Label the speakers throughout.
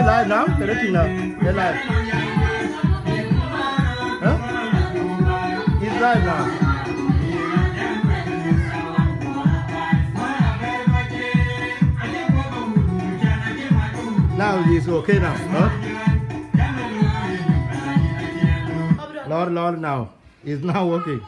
Speaker 1: live now? Connecting now. They're live. Huh? It's live now. Now it's okay now. Huh? Lord now. It's now working.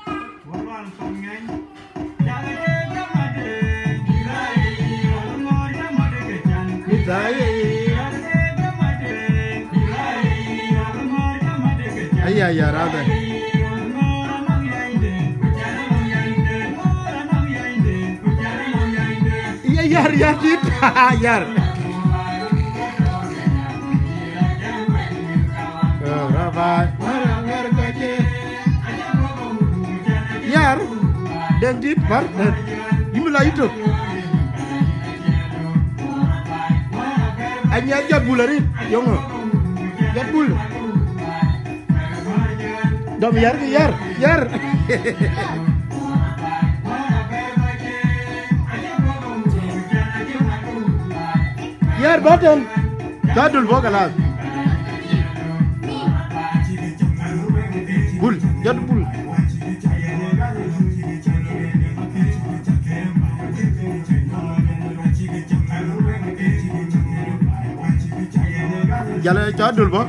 Speaker 1: Yeah, rather. Yeah, yeah. Yar, dan dit par, dimulai itu. Anya jabul arit, yongo, jabul. Dom yar. Yar button, dadul bogalas. Bul, jad bul. Jalan jadul boh.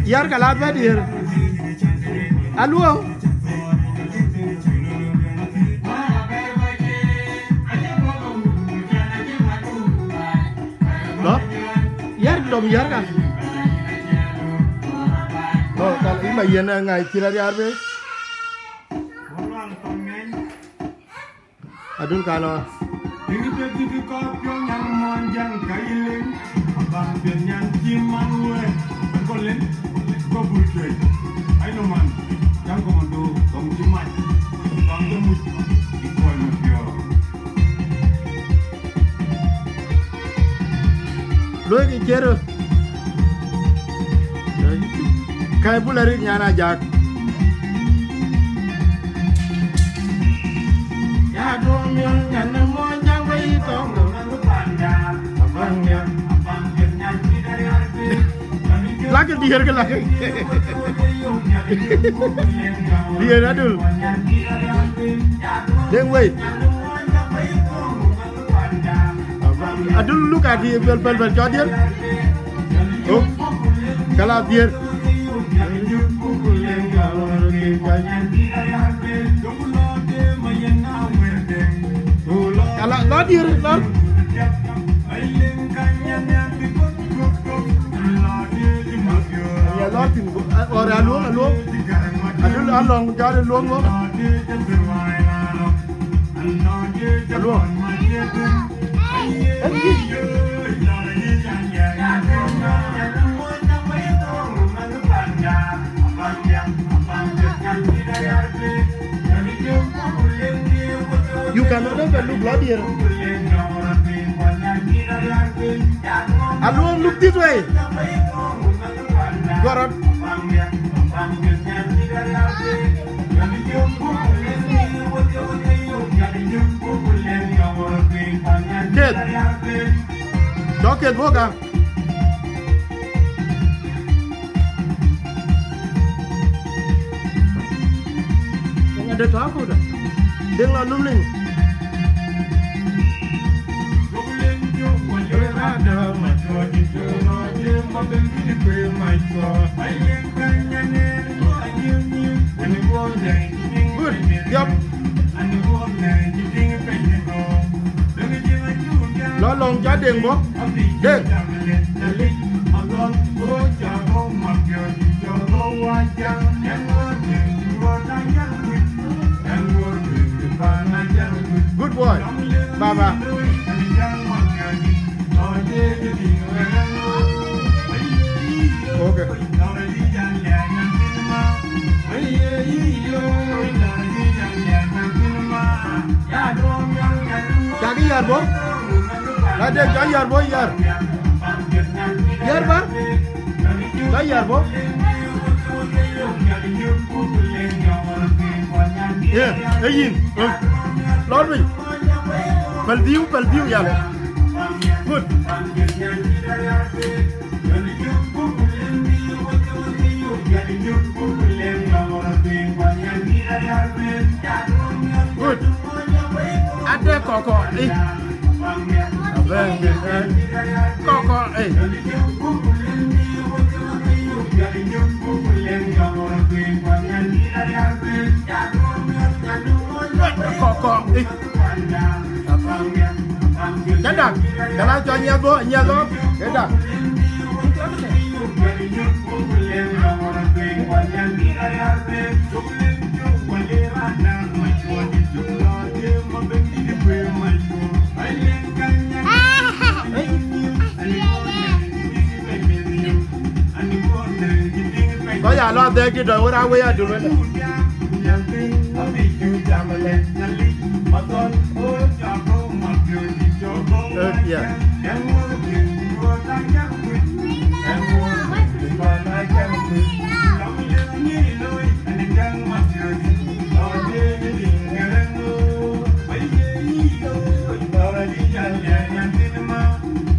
Speaker 1: Yar kalat badir. Aluang. Loh, yar dom yar kan? Oh, kalau ini bagian ngai kira di arbe. Adun kalau. Ini jadi kopion yang manjang kailing, abang yang ciman we, berkolen, kobulke. Ayo man, yang komando, tong ciman, bang demut, ikoi mafia. Lo yang kira, kayak pulari nyana jak. Ya dong yang nyana monjang bayi tong lu pandang, abangnya, abangnya dari arti. Lagi dia lagi. Dia adul. Deng wait. Adul lu kadi bel jodir. Oh, kalau dia. Kalau jodir, lor. Ya lor tim orang lu. Adul along jadi lu ngo. Lu. You cannot ever look bloodier. Alone look this way. Go around. Dead. Docket boga. Yang ada tahu dah. Dia nggak nuling. Good. Yep. Lo long cha đèn bó. Đèn. Good boy. Baba. Okay. Jadi yar boh. Ada jadi yar boh yar. Yar bar. Jadi yar boh. Ya, ayin. Lord me.
Speaker 2: Peldiu ya. Good. Good. Ada koko. Koko. Koko. Jadak. Kalau cho nyabo. Jadak. Có nhà lo thế cái đời ra quê được rồi.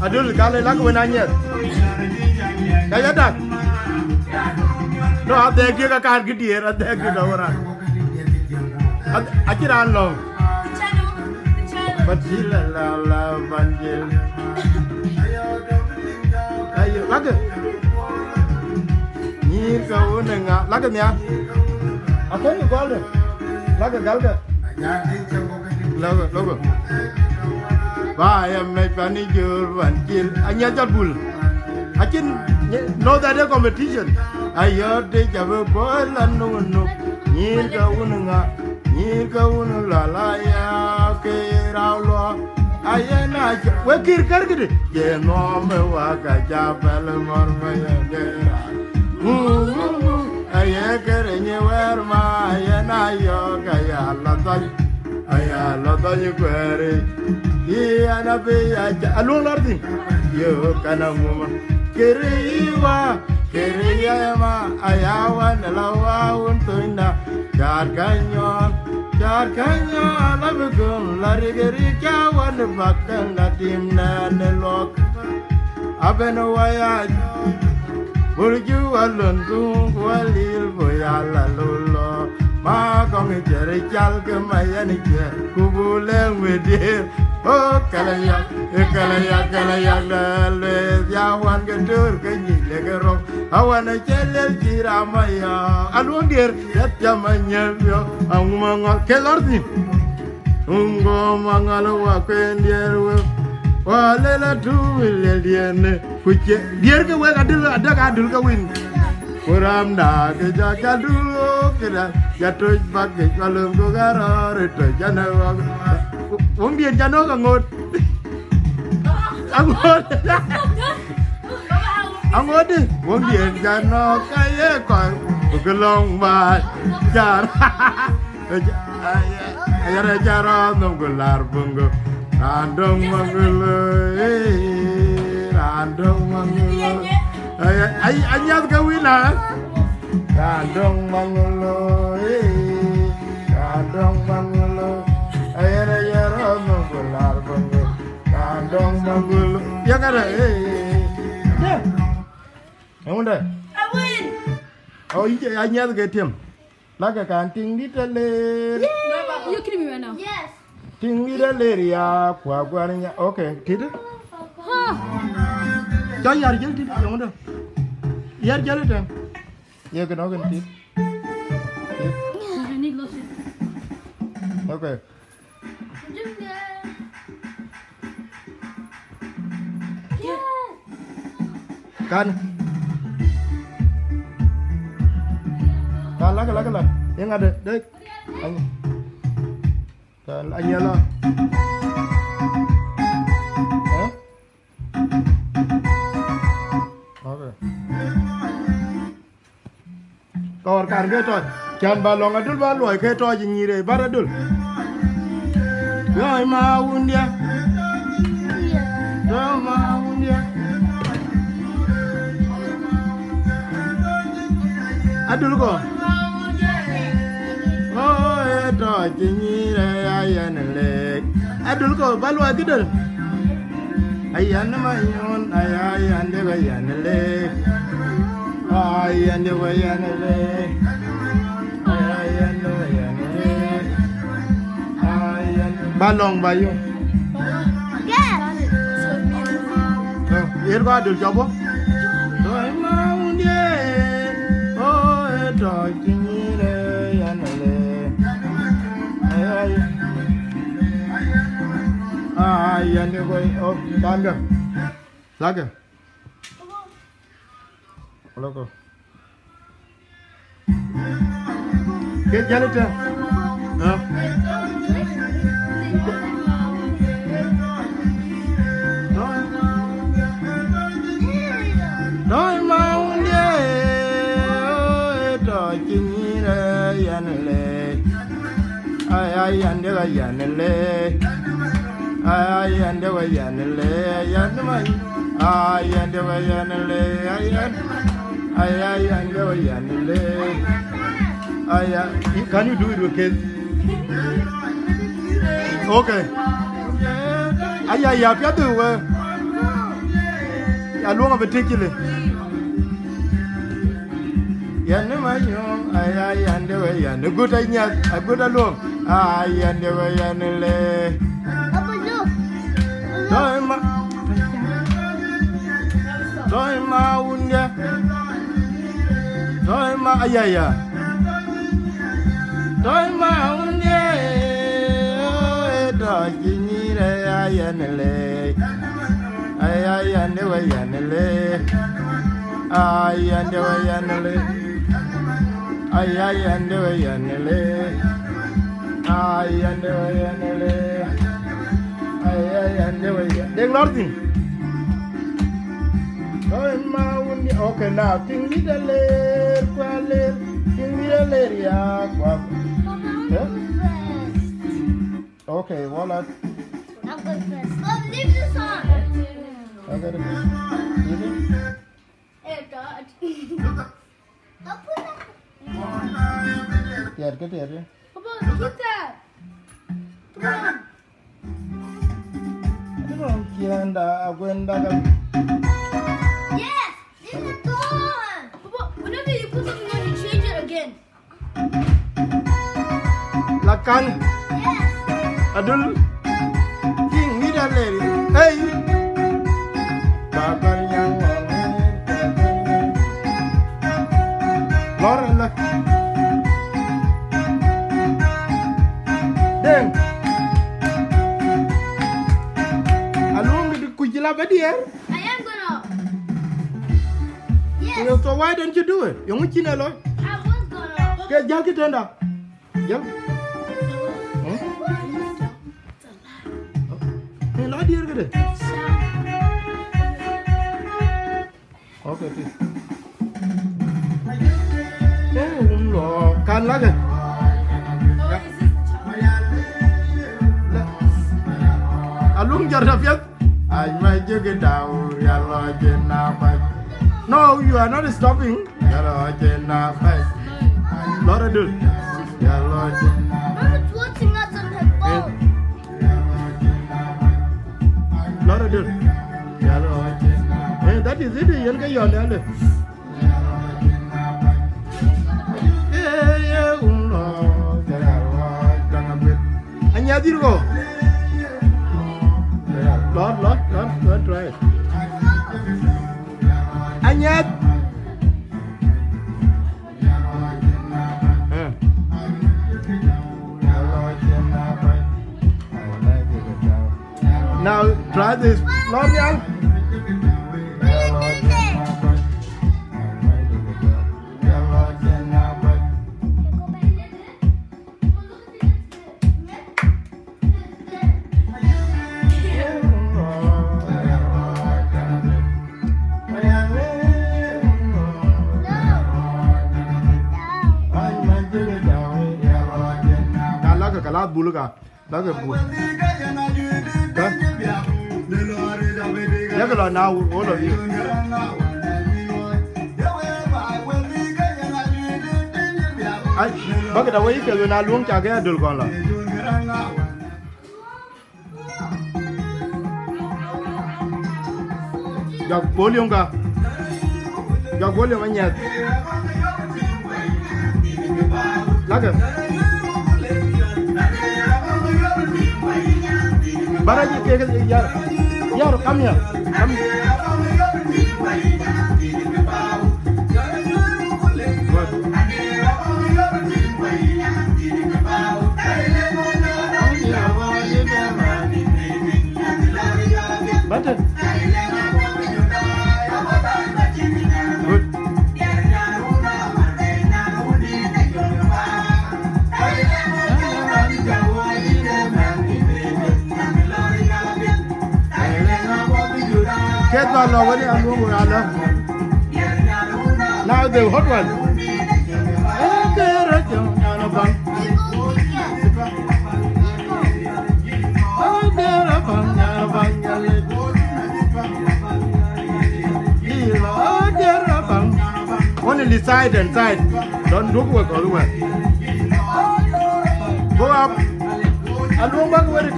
Speaker 2: Adul kali lagu menanya. Kayak dak. No, ada dia kakak gede, ada dia orang. Akhiran long. Bajil la banjil. Ayo, lagu. Ni kau nenga, lagu ni ya. Apa ni kau ada? Lagu galga. Lagu. Bayam naik pani jur banjil. Anya jarbul. Akin no ada competition. Ayo deh jago bola nunu. Ni kau nenga la ya ke raulo. Ayana wakir kerja. Ye no me waka japel mormaya dera. Ayah kerja werma ayana yo kaya latanya kuari. Iya nabi aja alung lardi. Yo kana muma. Kiriwa ma ayawan lawan tunda. Jarkanyo labugum lari geri kawan bakal latim nanelok. Aben wayaj burju alun tung walil boyala lolo. Ma kong jere jal kemayan je kubuleng wedir. Oh kalayak le jawan gedur kenyi legerong. Awan celel jiramaya alungir yat jamanya yo angmangal kelardi. Ungo mangal wa kendier we. Walela tu wildiene kuche dier ke we ada kadul ke win. Kuram da ke jakadul kira jatuh pakai kalung gogarar itu janawa. Wong dia jano kangot. Angot deh. Wong dia jano kaya kau gelong bat jar. Ayah jara nunggular bungo. Randong mangulu. Ayat kawina. Randong mangulu. Ayah jara nunggular bungo. Randong mangulu. Ya kan? Ya. Yang mana?
Speaker 3: I win.
Speaker 2: Oh iya, ayat ke tim. Laga kanting di teler.
Speaker 3: You kidding me right now? Yes.
Speaker 2: Ting di teler ya, kuaguarnya. Oke, tidak. Kau yar jadi tidak, yang mana? Yar jadi dah. Ya kena ganti.
Speaker 3: I need lotion.
Speaker 2: Oke. Kan. Kalah. Yang ada, dek. Kan anyala. Oke. Kawar kan ke to. Jan balong adul baloi ke to nyire baradul. Yoi maun dia. Yo maun dia. Adul ko. Oh, to nyire ayan le. adul ko balwa gidal ayan mayon ayan de bayan le ayan de bayan le ayan de bayan le ayan balong bayo ir ba adul jobo toy maunde o to kinire yan le ayan de boy oh banda laga loko ke jalita Noi maunde to kinire yanle ay ande ga yanle ay ande ga yanle yanmai ay ande ga yanle ay ande ga yanle ay can you do it with kids okay ay ya pia tu we ya luang betikile yan mayo ay ande we yan good anya good along ay ande we yan le toy ma unde toy ma ayaya toy ma unde do jinire ayan le ay ande we yan le ay ande we yan le ay ande we yan le ay ande we yan le ay ande we deng lorting toy maundi okay now ting mi dale kwale ting mi dale ya kwa okay wala
Speaker 3: I'm good first. Oh, leave this on.
Speaker 2: okay
Speaker 3: Hey, God.
Speaker 2: tiar ke tiar
Speaker 3: Papa, keep that. Come on.
Speaker 2: kianda agwenda
Speaker 3: Yes, leave it on. Papa, whenever you put something on, you change it again.
Speaker 2: lakan
Speaker 3: Yes.
Speaker 2: adul ting mi dale hey babar yang lor la deng alung di kujila badier
Speaker 3: I am gonna. Yes,
Speaker 2: so why don't you do it yung chine lo
Speaker 3: I was gonna.
Speaker 2: ke jal kitenda jal lo dir gede okay please lo kan lagi alung jar rafiat ay mai joge daw ya lo jena pa no you are not stopping ya lo jena pa lo dul ya lo jena
Speaker 3: Mama's watching us on her phone.
Speaker 2: lo dul ya lo jena that is it yan ka yon dale anya dirgo Lord, try it. Anyat. Now try this. Lord, young. Kalat bulu ka, laga bulu. Ya kalau now all of you. Ay, baga da wai ke na luang cha ga dul kon la. Jog volume ka. Jog volume anyat. Laga. Baraji ke yar. Yar come here. Come. Button. Good. Get one over there and move around. Now the hot one. Only side and side. Don't look work all the way. Go up. And go back with it.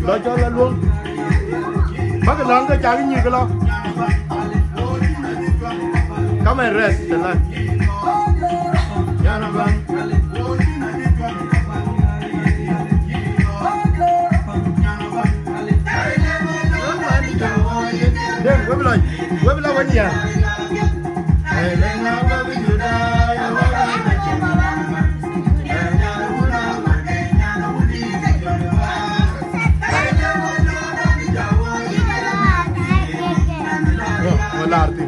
Speaker 2: Lo cho lên luôn. Bắt cái lon cái chả như cái lo. Come and rest the line. Đừng quay lại bên nhà. Larti.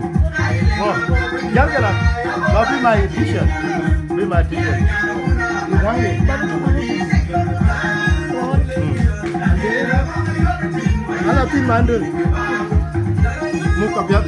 Speaker 2: Oh, jangan lah. But be my teacher. Be my teacher. Anak tim mandul. Muka biar.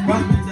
Speaker 2: Bang.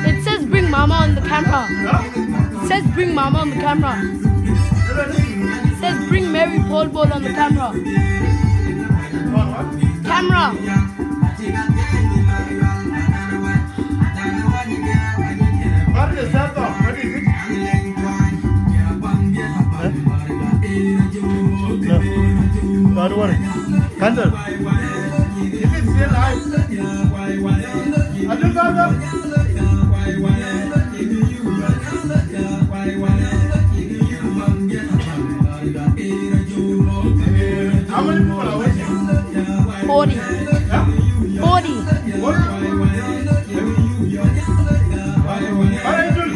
Speaker 3: It says bring Mama on the camera. It says bring Mary Pole Ball on the camera. Camera.
Speaker 2: What is that song? What is it? No, don't worry. Candle. Is it still live? I don't know. How many people are watching?
Speaker 3: 40.
Speaker 2: Huh?
Speaker 3: 40.
Speaker 2: What? What are you doing?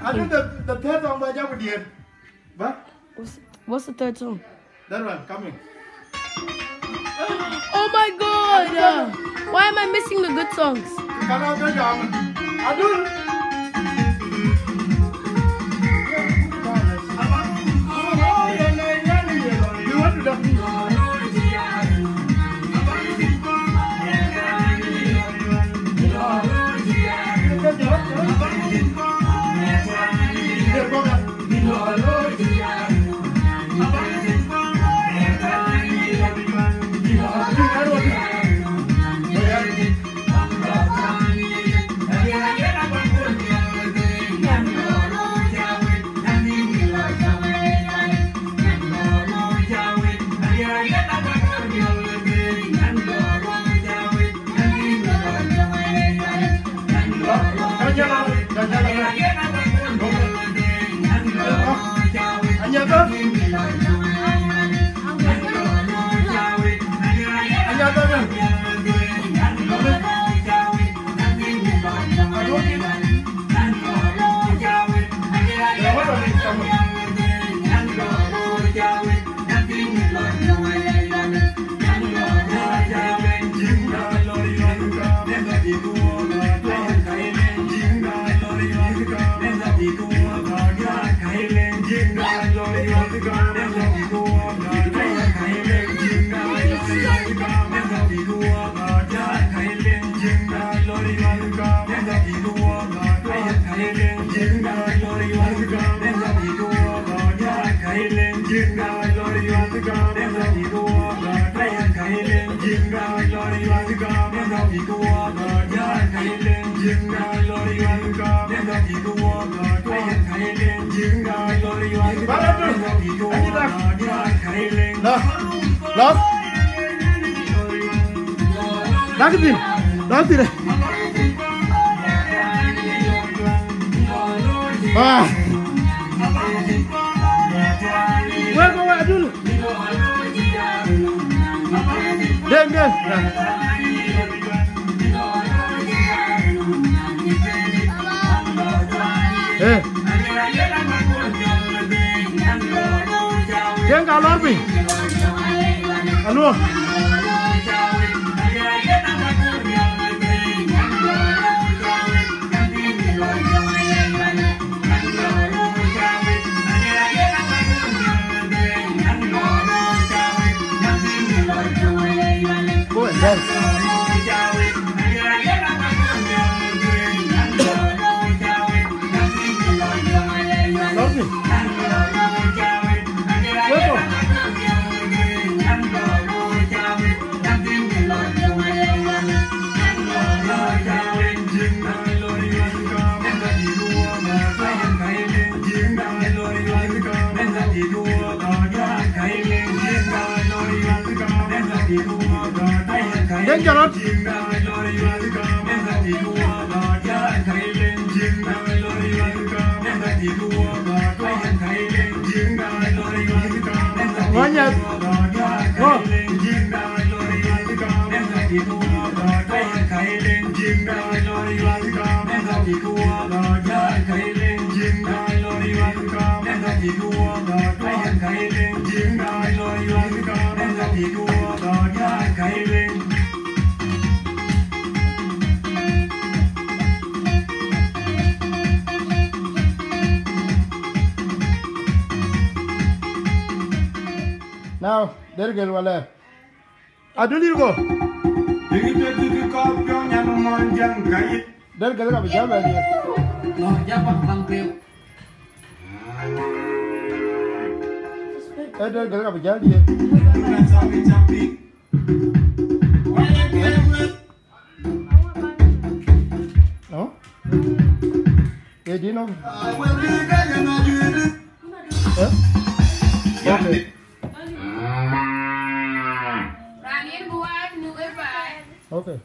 Speaker 2: Adul, the third song by Jabudien. What?
Speaker 3: What's the third song?
Speaker 2: That one, coming.
Speaker 3: Oh my god! Why am I missing the good songs?
Speaker 2: Adul! You want to do
Speaker 1: Lord,
Speaker 2: Now, there you go, Wale. Aduli go. There you go, the job idea.
Speaker 4: No, jump on the
Speaker 2: There you go, the job idea. No? Yeah, do you know? Okay. Okay.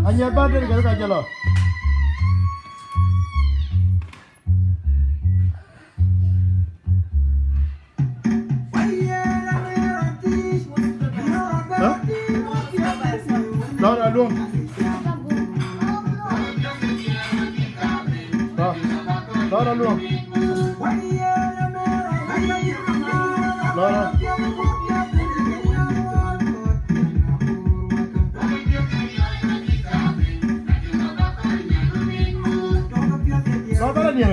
Speaker 2: Anya bater kalau kau jalan. Laura luôn. Laura luôn. Laura. Laura ni.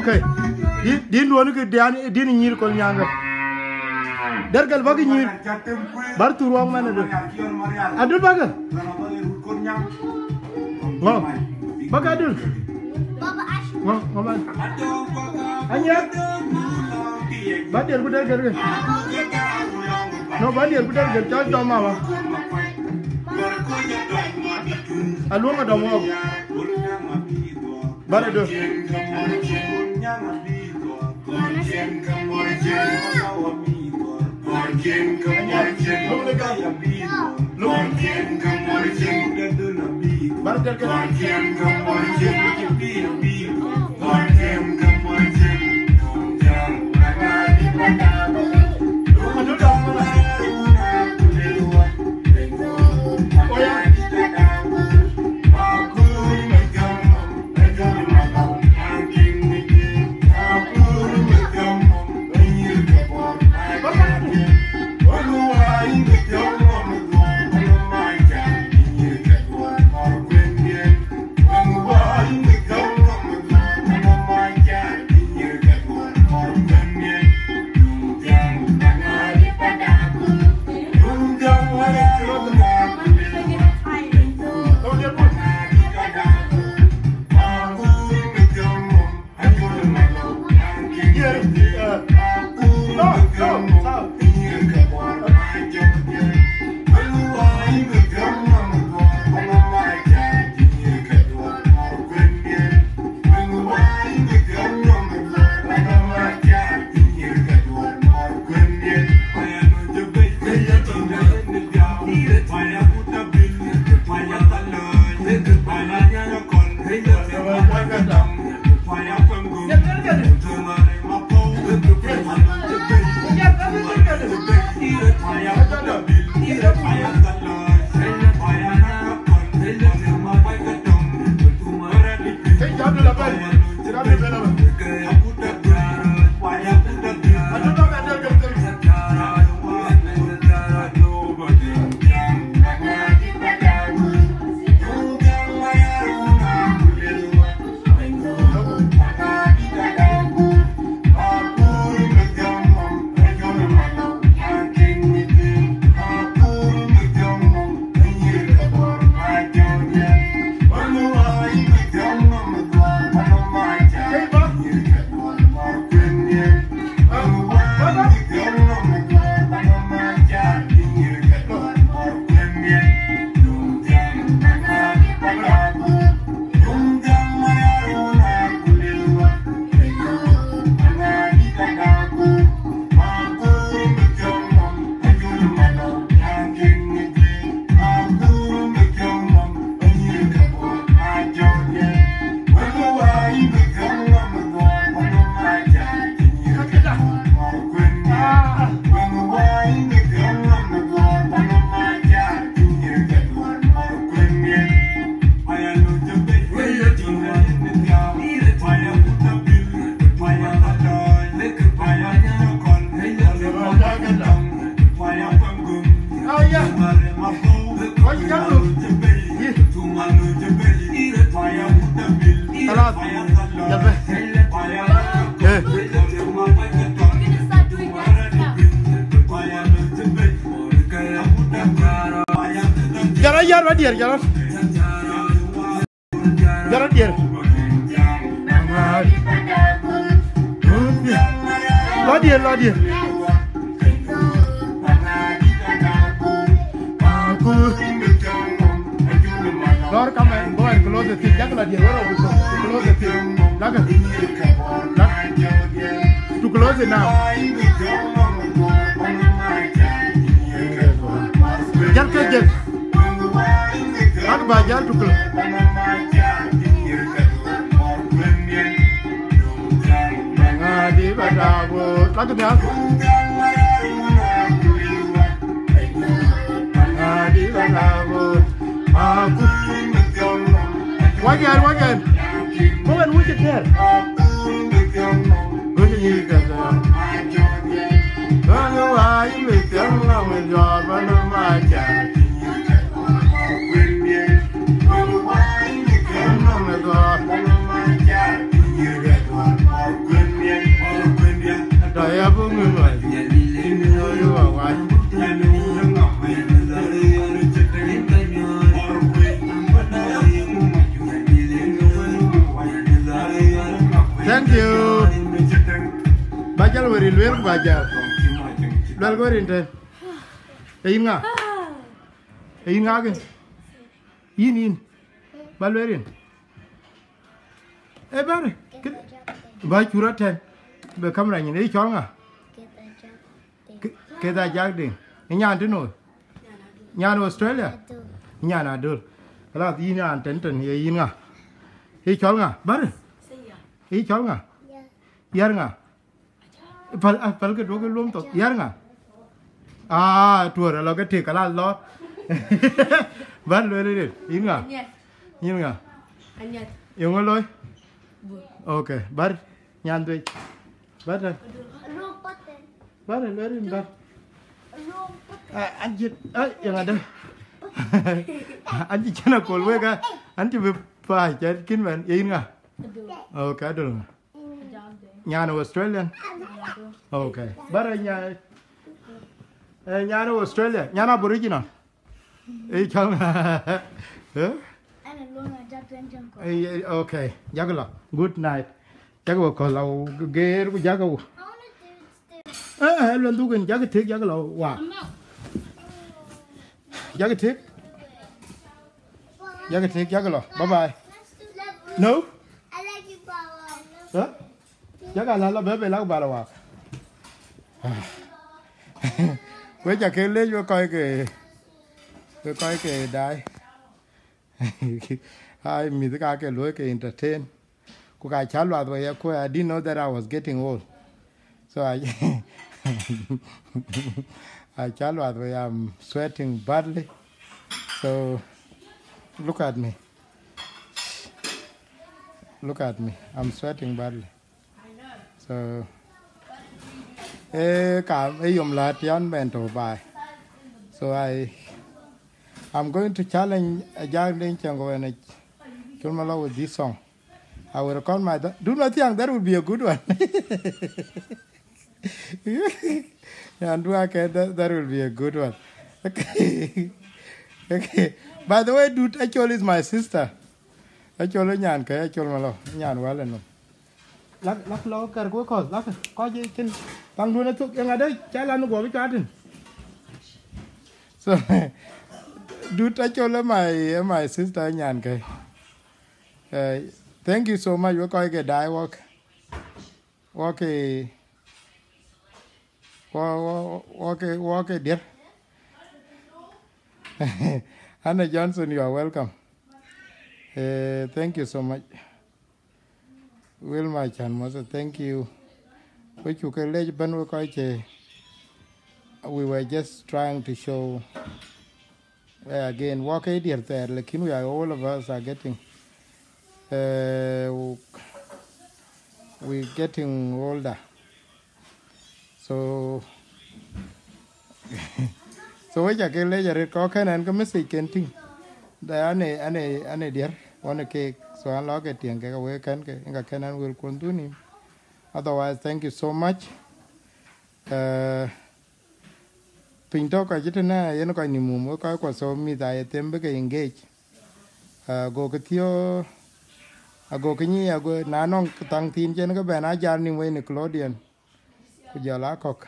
Speaker 2: Okay. Din wonu ke din nyir ko nyanga. Dergal bagi nyir. Bar turuang mana do? Adul baga. Ngo. Baga adul. Baba ash. Ngo, ngomong. Anya. Badir budar gerge. No badir budar gerge chal doma wa. Aluang ada mo. Bare do. Thank you. Bajal wari luer bajal. Dal gorin te. Inga. Inga ke. In. Balwerin. Bare. ba chura ten be camera ni ni chol nga ke da jak ding nya de no nya no Australia nya na dul la yi na ten ten ye yin nga hi chol nga bar hi chol nga yar nga pal ke do ke lum to yar nga tua lo cái thiệt cả là lo bắt luôn đi yên à yên à yêu ngon lôi ok bắt nhàn thôi bắt rồi lên bắt anh chị ấy yang ada anh chị chân là cồn với cái anh chị bị phải chết kín vậy yên à ok được nhà ở Australia ok bắt rồi nhà nhà nó Australia, nhà nó Aboriginal. Ấy chăng? Okay, jagalo. Good night. Jagaw kalau gear ku jagaw. Lần tu kan jaga thick jagalo. Wow. Jaga thick. Jaga thick jagalo. Bye bye. No?
Speaker 5: I like you, Papa.
Speaker 2: Jaga la bebe la ba la wa. Quay chả kêu lên cho coi cái đài hai mình tất cái lối cái entertain cô cái chả loạt vậy cô I didn't know that I was getting old so I chả loạt vậy I'm sweating badly so look at me I'm sweating badly so cảm yum la tian ben to bai so I'm going to challenge a young ding chango and Chulmalo with this song. I will record my do not think that would be a good one. And do I care that will be a good one. Okay. By the way, dude actually is my sister. Actually nyan ka Chulmalo nyan well and lắc lo cả cuối cùng lắc có gì trên bằng luôn nó thuộc yang ada trái lan nó bỏ với cá so dude actually my sister nyan cái thank you so much. We coi cái die walk cái dear Anna Johnson, you are welcome. Thank you so much. Wilma Chan Mosa, thank you. We were just trying to show again walk there like we are all of us are getting we're getting older. So we just get later có cái này có message kenting. Đây anh dear one cake. So I log it and get away can will continue. Otherwise, thank you so much. Pinto ka jitana yeno ka nimumo ka kwa so mi da tembe ka engage. Go ketio ago kinyi ago nanong tang tin chen ka bana jar ni we ni Claudian. Ku jala kok.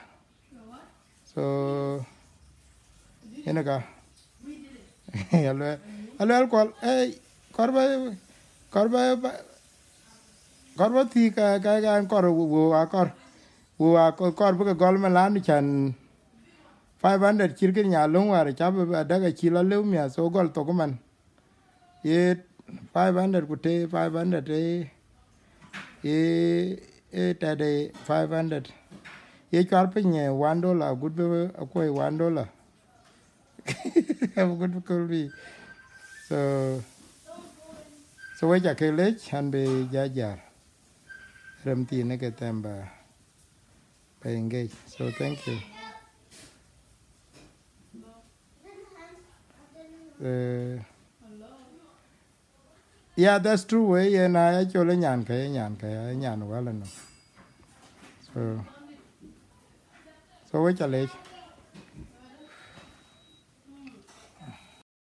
Speaker 2: So yeno ka. Alo kwal korba thi cái kor kor bu gol malan chan 500 chirkin nya long war cha ba daga chila lew mia so gol to man ye 500 ku te 500 e ta de 500 ye char pe nye $1 good be akoi $1 have good could be so we ja ke lech han be ja ram ti ne ke tambaไป engage so thank you yeah that's true way and I actually nyan wa la no so we ja lech